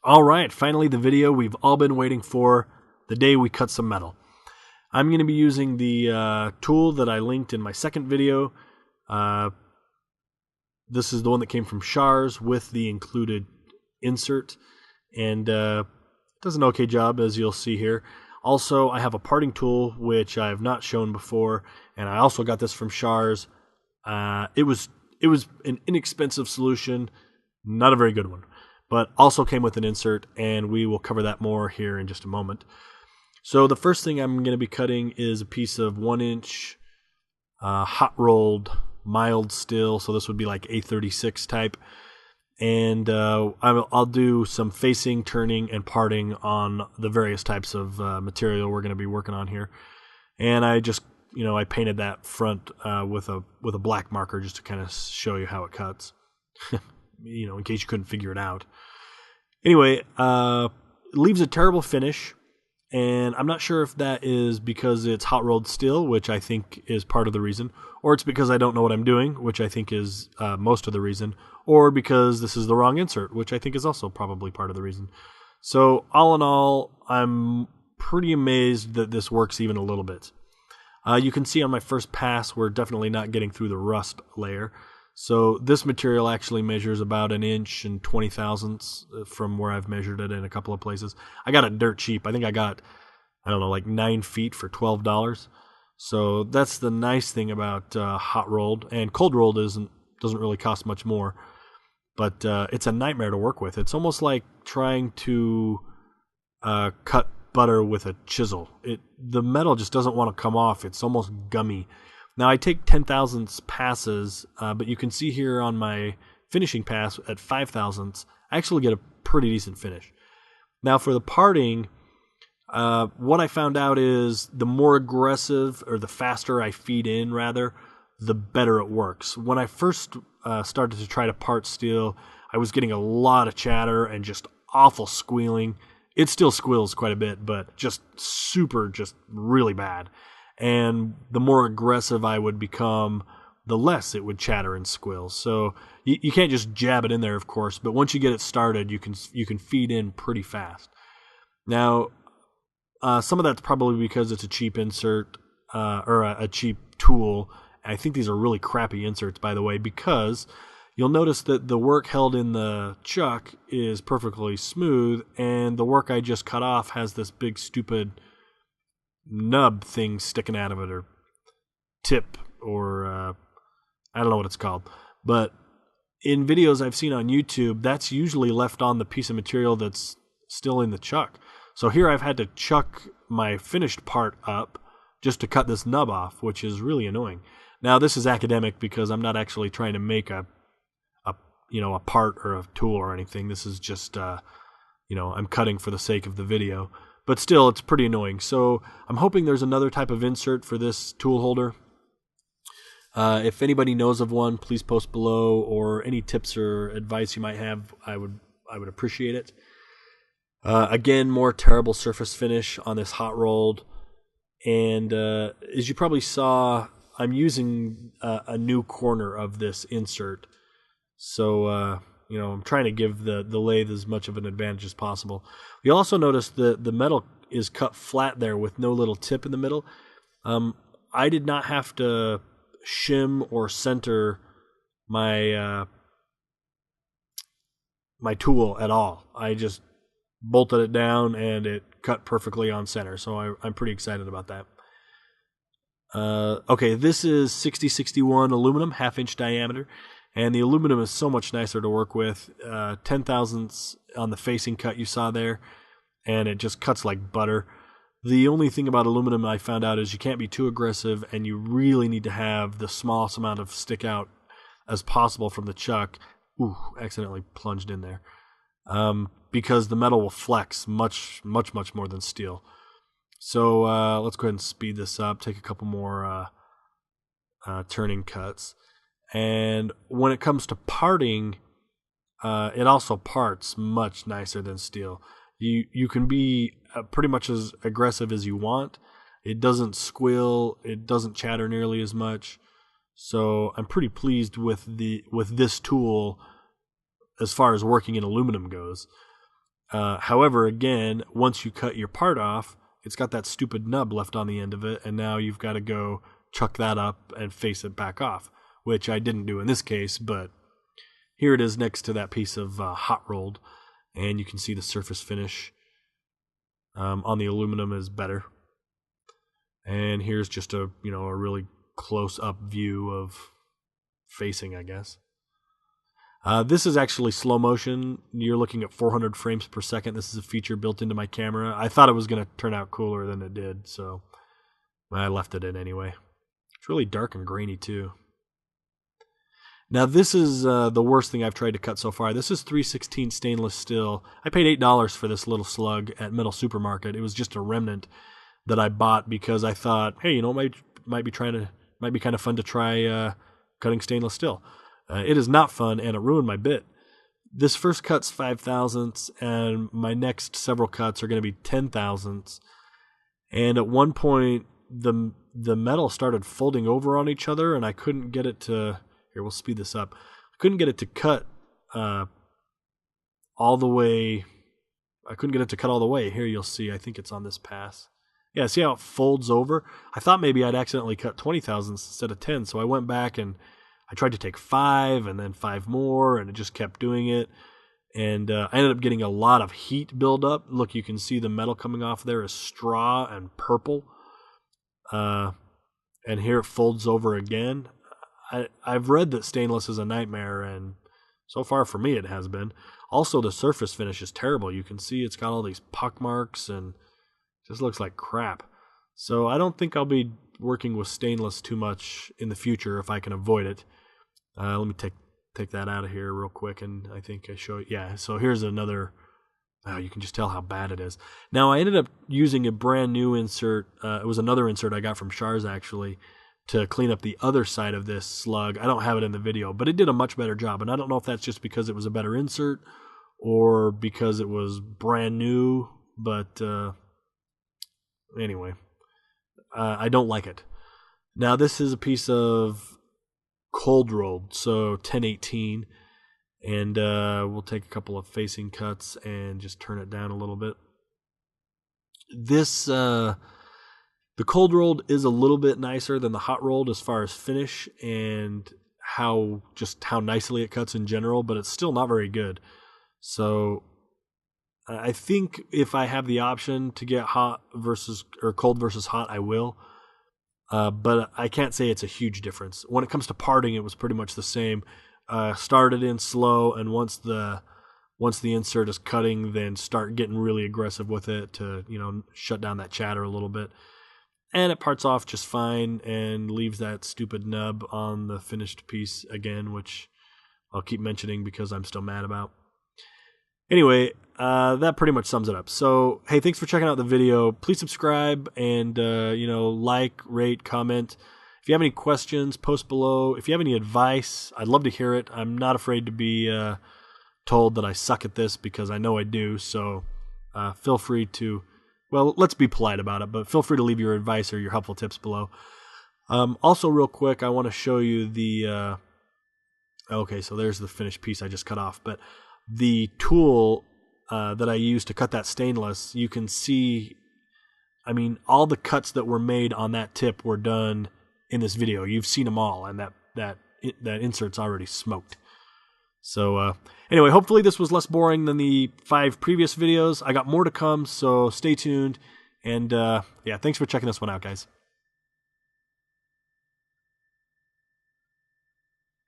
All right, finally the video we've all been waiting for, the day we cut some metal. I'm going to be using the tool that I linked in my second video. This is the one that came from Shars with the included insert, and it does an okay job, as you'll see here. Also, I have a parting tool, which I have not shown before, and I also got this from Shars. It was an inexpensive solution, not a very good one, but also came with an insert, and we will cover that more here in just a moment. So the first thing I'm going to be cutting is a piece of 1-inch hot rolled mild steel, so this would be like A36 type, and I'll do some facing, turning, and parting on the various types of material we're going to be working on here. And I just, I painted that front with a black marker just to kind of show you how it cuts. In case you couldn't figure it out. Anyway, it leaves a terrible finish, and I'm not sure if that is because it's hot rolled steel, which I think is part of the reason, or it's because I don't know what I'm doing, which I think is most of the reason, or because this is the wrong insert, which I think is also probably part of the reason. So all in all, I'm pretty amazed that this works even a little bit. You can see on my first pass, we're definitely not getting through the rust layer. So this material actually measures about 1 inch and 20 thousandths from where I've measured it in a couple of places. I got it dirt cheap. I think I got, like 9 feet for $12. So that's the nice thing about hot rolled, and cold rolled doesn't really cost much more. But it's a nightmare to work with. It's almost like trying to cut butter with a chisel. The metal just doesn't want to come off. It's almost gummy. Now, I take 10 thousandths passes, but you can see here on my finishing pass at 5 thousandths, I actually get a pretty decent finish. Now, for the parting, what I found out is the more aggressive, or the faster I feed in, rather, the better it works. When I first started to try to part steel, I was getting a lot of chatter and just awful squealing. It still squeals quite a bit, but just really bad. And the more aggressive I would become, the less it would chatter and squeal. So you can't just jab it in there, of course, but once you get it started, you can feed in pretty fast. Now, some of that's probably because it's a cheap insert, or a cheap tool. I think these are really crappy inserts, by the way, because you'll notice that the work held in the chuck is perfectly smooth, and the work I just cut off has this big stupid nub thing sticking out of it, or tip, or I don't know what it's called. But in videos I've seen on YouTube, that's usually left on the piece of material that's still in the chuck. So here I've had to chuck my finished part up just to cut this nub off, which is really annoying. Now, this is academic because I'm not actually trying to make a part or a tool or anything. This is just I'm cutting for the sake of the video. But still, it's pretty annoying. So I'm hoping there's another type of insert for this tool holder. If anybody knows of one, please post below, or any tips or advice you might have, I would appreciate it. Again, more terrible surface finish on this hot rolled. And as you probably saw, I'm using a new corner of this insert. So, I'm trying to give the lathe as much of an advantage as possible. You'll also notice the metal is cut flat there with no little tip in the middle. I did not have to shim or center my my tool at all. I just bolted it down and it cut perfectly on center. So I'm pretty excited about that. Okay, this is 6061 aluminum, 1/2 inch diameter. And the aluminum is so much nicer to work with. 10 thousandths on the facing cut you saw there, and it just cuts like butter. The only thing about aluminum I found out is you can't be too aggressive, and you really need to have the smallest amount of stick out as possible from the chuck. Ooh, accidentally plunged in there. Because the metal will flex much more than steel. So let's go ahead and speed this up, take a couple more turning cuts. And when it comes to parting, it also parts much nicer than steel. You can be pretty much as aggressive as you want. It doesn't squeal. It doesn't chatter nearly as much. So I'm pretty pleased with this tool as far as working in aluminum goes. However, again, once you cut your part off, it's got that stupid nub left on the end of it, and now you've got to go chuck that up and face it back off, which I didn't do in this case, but here it is next to that piece of hot rolled, and you can see the surface finish on the aluminum is better. And here's just a really close up view of facing, I guess. This is actually slow motion. You're looking at 400 frames per second. This is a feature built into my camera. I thought it was going to turn out cooler than it did, so I left it in anyway. It's really dark and grainy too. Now this is the worst thing I've tried to cut so far. This is 3/16 stainless steel. I paid $8 for this little slug at Metal Supermarket. It was just a remnant that I bought because I thought, hey, it might be kind of fun to try cutting stainless steel. It is not fun, and it ruined my bit. This first cut's 5/1000ths, and my next several cuts are going to be 10/1000ths. And at one point, the metal started folding over on each other, and I couldn't get it to... Here, we'll speed this up. I couldn't get it to cut all the way. I couldn't get it to cut all the way. Here, you'll see. I think it's on this pass. Yeah, see how it folds over? I thought maybe I'd accidentally cut 20/1000ths instead of 10, so I went back and I tried to take 5 and then 5 more, and it just kept doing it. And I ended up getting a lot of heat buildup. Look, you can see the metal coming off there is straw and purple. And here it folds over again. I've read that stainless is a nightmare, and so far for me it has been. Also, the surface finish is terrible. You can see it's got all these puck marks and just looks like crap. So I don't think I'll be working with stainless too much in the future if I can avoid it. Let me take that out of here real quick, and I think I show it. Yeah, so here's another. You can just tell how bad it is. Now, I ended up using a brand new insert. It was another insert I got from Shars, actually, to clean up the other side of this slug. I don't have it in the video, but it did a much better job. And I don't know if that's just because it was a better insert or because it was brand new. But anyway, I don't like it. Now, this is a piece of cold rolled, so 1018. And we'll take a couple of facing cuts and just turn it down a little bit. This, the cold rolled is a little bit nicer than the hot rolled as far as finish and how nicely it cuts in general, but it's still not very good. So I think if I have the option to get cold versus hot, I will. But I can't say it's a huge difference. When it comes to parting, it was pretty much the same. Started in slow, and once the insert is cutting, then start getting really aggressive with it to shut down that chatter a little bit. And it parts off just fine and leaves that stupid nub on the finished piece again, which I'll keep mentioning because I'm still mad about. Anyway, that pretty much sums it up. So, hey, thanks for checking out the video. Please subscribe and, like, rate, comment. If you have any questions, post below. If you have any advice, I'd love to hear it. I'm not afraid to be told that I suck at this because I know I do. So feel free to, well, let's be polite about it, but feel free to leave your advice or your helpful tips below. Also, real quick, I want to show you the, okay, so there's the finished piece I just cut off. But the tool that I used to cut that stainless, you can see, I mean, all the cuts that were made on that tip were done in this video. You've seen them all, and that insert's already smoked. So anyway, hopefully this was less boring than the 5 previous videos. I got more to come, so stay tuned. And yeah, thanks for checking this one out, guys.